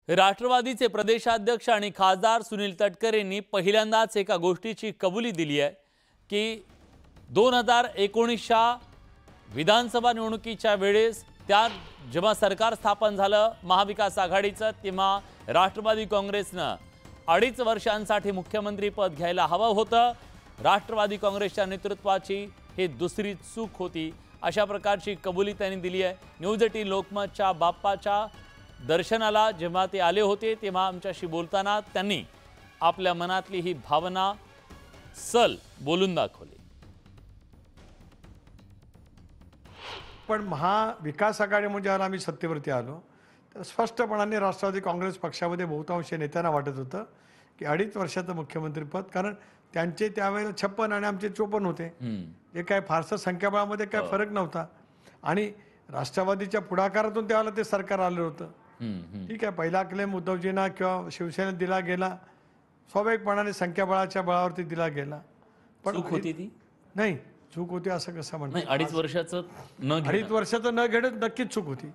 राष्ट्रवादीचे प्रदेशाध्यक्ष आणि खासदार सुनील तटकरे यांनी पहिल्यांदाच एका गोष्टीची कबुली दिली आहे की 2019च्या विधानसभा निवडणुकीच्या वेळेस त्या जेव्हा सरकार स्थापन झालं महाविकास आघाडीचं तेव्हा राष्ट्रवादी काँग्रेसनं 2.5 वर्षांसाठी मुख्यमंत्री पद घ्यायला हवं होतं। राष्ट्रवादी काँग्रेसच्या नेतृत्वाची ही दुसरी चूक होती, अशा प्रकारची कबुली त्यांनी दिली आहे। न्यूज 18 लोकमतच्या बाप्पाच्या दर्शनाला जेव्हा ते आले होते तेव्हा आमच्याशी बोलताना त्यांनी आपल्या मनातली ही भावना सल बोलून दाखवली। पण महाविकास आघाडीमध्ये ज्यावेळेला आम्ही सत्तेवरती आलो तर स्पष्टपणाने राष्ट्रवादी काँग्रेस पक्षामध्ये बहुतांश नेत्यांना वाटत होतं की 2.5 वर्षाचं मुख्यमंत्रीपद, कारण त्यांचे त्यावेळेला 56 आणि आमचे 54 होते, जे काय फारसं संख्याबळामध्ये काय फरक नव्हता आणि राष्ट्रवादीच्या पुढाकारातून त्यावेळेला ते सरकार आलं होतं। ठीक आहे, पहिला क्लेम उद्धवजींना किंवा शिवसेनेत दिला गेला, स्वाभाविकपणाने संख्याबळाच्या बळावरती दिला गेला, पण चूक होती ती नाही, चूक होती असं कसं म्हणतात? 2.5 वर्षाचं न 2.5 वर्षाचं न घेणं नक्कीच चूक होती।